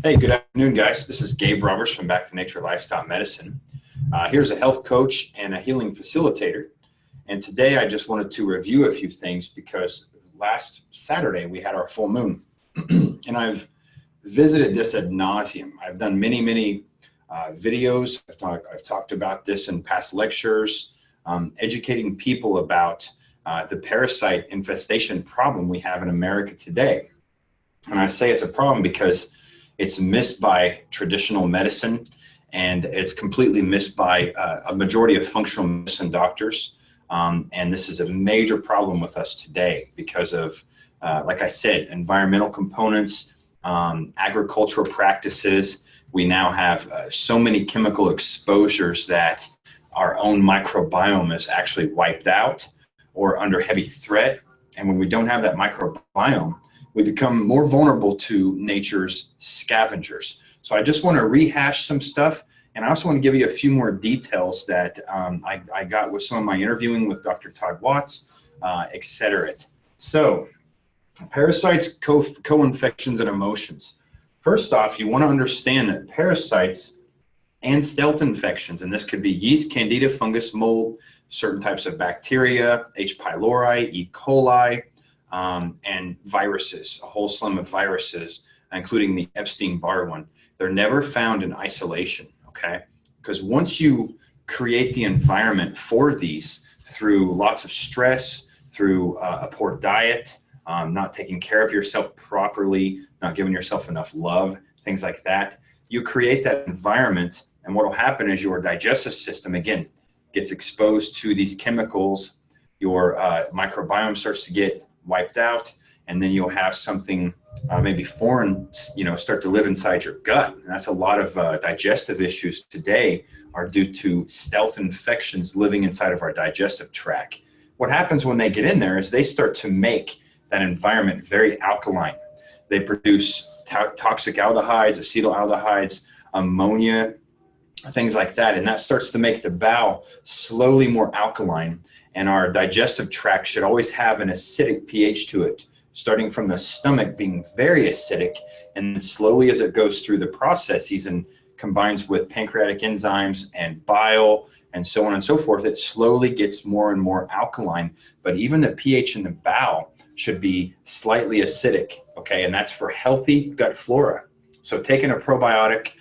Hey, good afternoon, guys. This is Gabe Roberts from Back to Nature Lifestyle Medicine. Here's a health coach and a healing facilitator. And today I just wanted to review a few things because last Saturday we had our full moon. And I've visited this ad nauseum. I've done many videos. I've talked about this in past lectures, educating people about the parasite infestation problem we have in America today. And I say it's a problem because it's missed by traditional medicine, and it's completely missed by a majority of functional medicine doctors. And this is a major problem with us today because of, like I said, environmental components, agricultural practices. We now have so many chemical exposures that our own microbiome is actually wiped out or under heavy threat. And when we don't have that microbiome, we become more vulnerable to nature's scavengers. So I just want to rehash some stuff. And I also want to give you a few more details that I got with some of my interviewing with Dr. Todd Watts, et cetera. So parasites, co-infections, and emotions. First off, you want to understand that parasites and stealth infections, and this could be yeast, candida, fungus, mold, certain types of bacteria, H. pylori, E. coli, and viruses, a whole slum of viruses, including the Epstein-Barr one. They're never found in isolation, okay? Because once you create the environment for these through lots of stress, through a poor diet, not taking care of yourself properly, not giving yourself enough love, things like that, you create that environment, and what will happen is your digestive system, again, gets exposed to these chemicals, your microbiome starts to get wiped out, and then you'll have something maybe foreign, start to live inside your gut. And that's a lot of digestive issues today are due to stealth infections living inside of our digestive tract. What happens when they get in there is they start to make that environment very alkaline. They produce toxic aldehydes, acetaldehydes, ammonia, things like that. And that starts to make the bowel slowly more alkaline. And our digestive tract should always have an acidic pH to it, starting from the stomach being very acidic, and then slowly as it goes through the processes and combines with pancreatic enzymes and bile and so on and so forth, it slowly gets more and more alkaline. But even the pH in the bowel should be slightly acidic, okay? And that's for healthy gut flora. So taking a probiotic,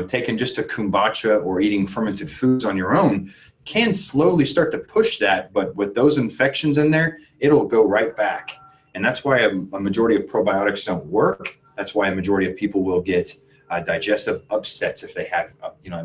taking just a kombucha or eating fermented foods on your own can slowly start to push that, but with those infections in there, it'll go right back. And that's why a majority of probiotics don't work. That's why a majority of people will get digestive upsets if they have,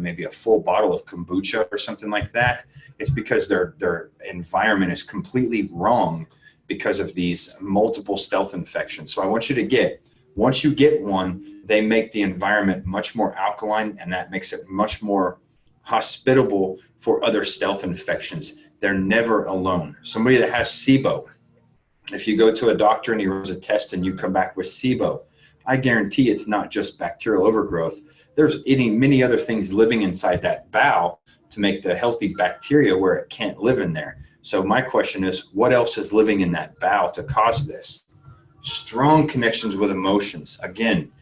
maybe a full bottle of kombucha or something like that. It's because their environment is completely wrong because of these multiple stealth infections. So I want you to once you get one, they make the environment much more alkaline, and that makes it much more hospitable for other stealth infections. They're never alone. Somebody that has SIBO, if you go to a doctor and he runs a test and you come back with SIBO, I guarantee it's not just bacterial overgrowth. There's many other things living inside that bowel to make the healthy bacteria where it can't live in there. So my question is, what else is living in that bowel to cause this? Strong connections with emotions. Again,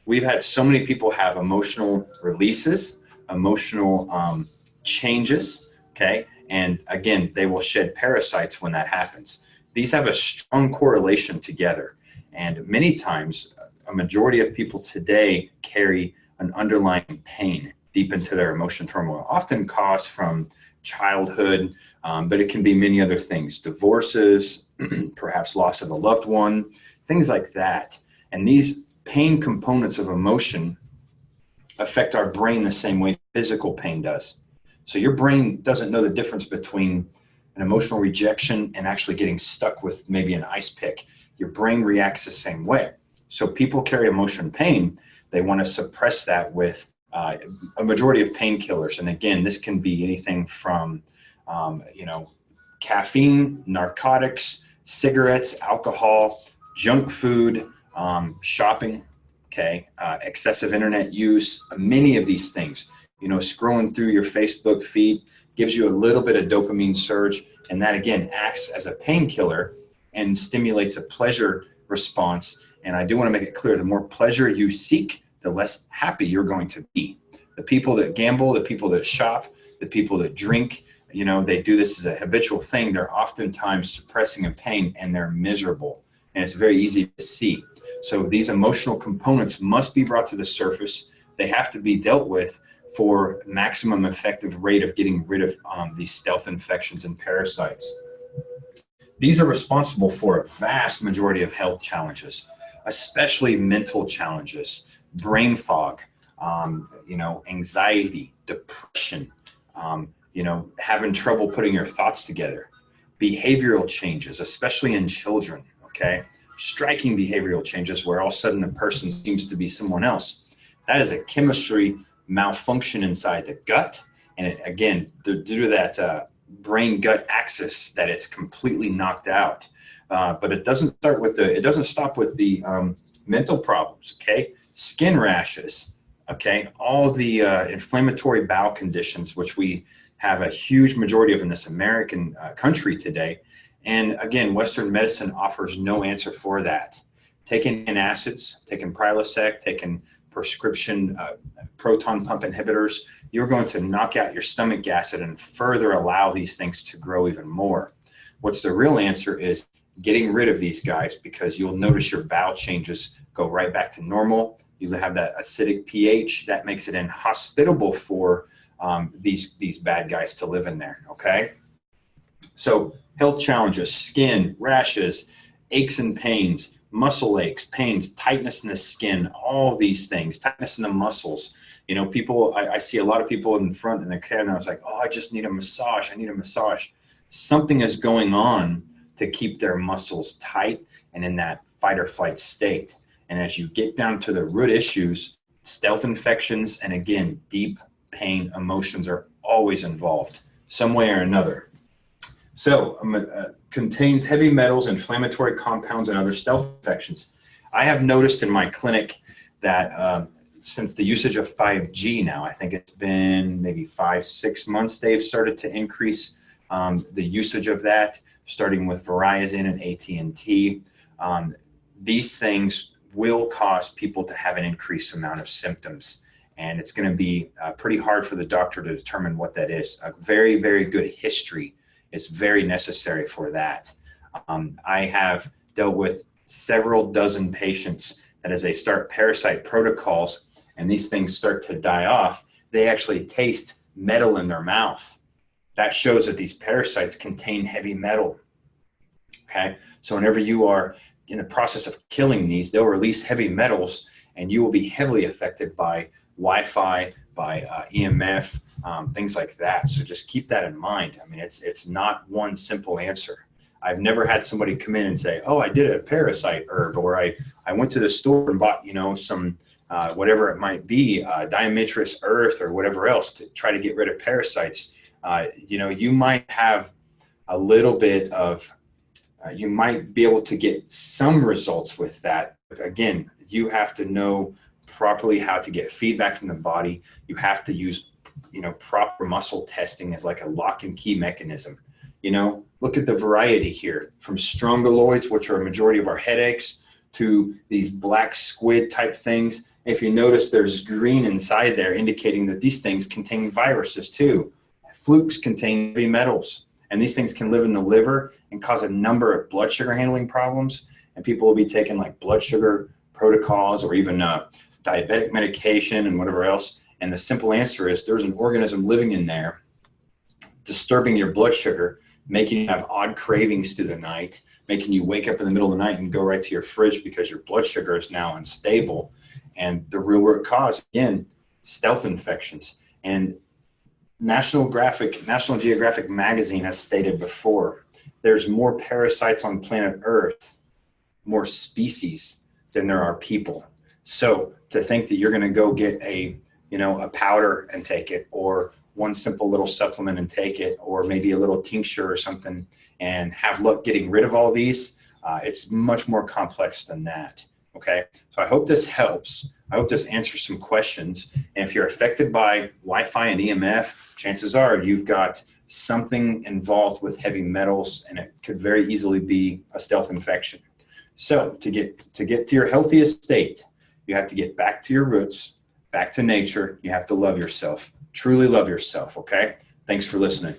we've had so many people have emotional releases, emotional changes, okay? And again, they will shed parasites when that happens. These have a strong correlation together. And many times, a majority of people today carry an underlying pain deep into their emotion turmoil, often caused from childhood, but it can be many other things, divorces, perhaps loss of a loved one, things like that. And these pain components of emotion affect our brain the same way physical pain does. So your brain doesn't know the difference between an emotional rejection and actually getting stuck with maybe an ice pick. Your brain reacts the same way. So people carry emotion pain. They want to suppress that with a majority of painkillers. And again, this can be anything from, caffeine, narcotics, cigarettes, alcohol, junk food, shopping, excessive internet use, many of these things. Scrolling through your Facebook feed gives you a little bit of dopamine surge, and that again acts as a painkiller and stimulates a pleasure response. And I do want to make it clear, the more pleasure you seek, the less happy you're going to be. The people that gamble, the people that shop, the people that drink, they do this as a habitual thing. They're oftentimes suppressing a pain and they're miserable. And it's very easy to see. So these emotional components must be brought to the surface. They have to be dealt with for maximum effective rate of getting rid of these stealth infections and parasites. These are responsible for a vast majority of health challenges, especially mental challenges, brain fog, anxiety, depression, having trouble putting your thoughts together, behavioral changes, especially in children, okay? Striking behavioral changes where all of a sudden a person seems to be someone else. That is a chemistry malfunction inside the gut. And again, due to that brain gut axis, that it's completely knocked out. But it doesn't stop with the mental problems, okay? Skin rashes, okay? All the inflammatory bowel conditions, which we have a huge majority of in this American country today. And again, Western medicine offers no answer for that. Taking antacids, taking Prilosec, taking prescription proton pump inhibitors, you're going to knock out your stomach acid and further allow these things to grow even more. What's the real answer is getting rid of these guys, because you'll notice your bowel changes go right back to normal. You have that acidic pH that makes it inhospitable for these bad guys to live in there, okay? So health challenges, skin, rashes, aches and pains, muscle aches, pains, tightness in the skin, all these things, tightness in the muscles. People, I see a lot of people in front in their cabin. I was like, oh, I just need a massage. I need a massage. Something is going on to keep their muscles tight and in that fight or flight state. And as you get down to the root issues, stealth infections, and again, deep pain emotions are always involved some way or another. So contains heavy metals, inflammatory compounds, and other stealth infections. I have noticed in my clinic that since the usage of 5G now, I think it's been maybe 5-6 months, they've started to increase the usage of that, starting with Verizon and AT&T. These things will cause people to have an increased amount of symptoms. And it's going to be pretty hard for the doctor to determine what that is. A very, very good history is very necessary for that. I have dealt with several dozen patients that as they start parasite protocols and these things start to die off, they actually taste metal in their mouth. That shows that these parasites contain heavy metal, okay? So whenever you are in the process of killing these, they'll release heavy metals and you will be heavily affected by Wi-Fi, by EMF, things like that. So just keep that in mind. I mean, it's not one simple answer. I've never had somebody come in and say, oh, I did a parasite herb, or I went to the store and bought, some whatever it might be, diatomaceous earth or whatever else to try to get rid of parasites. You might have a little bit of, you might be able to get some results with that. But again, you have to know properly how to get feedback from the body. You have to use, proper muscle testing as like a lock and key mechanism. Look at the variety here, from strongyloids, which are a majority of our headaches, to these black squid type things. If you notice, there's green inside there indicating that these things contain viruses too. Flukes contain heavy metals, and these things can live in the liver and cause a number of blood sugar handling problems. And people will be taking like blood sugar protocols or even diabetic medication and whatever else. And the simple answer is there's an organism living in there disturbing your blood sugar, making you have odd cravings through the night, making you wake up in the middle of the night and go right to your fridge because your blood sugar is now unstable. And the real root cause, again, stealth infections. And National Geographic magazine has stated before, there's more parasites on planet Earth, more species than there are people. So to think that you're going to go get a powder and take it, or one simple little supplement and take it, or maybe a little tincture or something and have luck getting rid of all these, it's much more complex than that. Okay, so I hope this helps. I hope this answers some questions. And if you're affected by Wi-Fi and EMF, chances are you've got something involved with heavy metals, and it could very easily be a stealth infection. So to get to your healthiest state, You have to get back to your roots, back to nature. You have to love yourself, truly love yourself. Okay. Thanks for listening.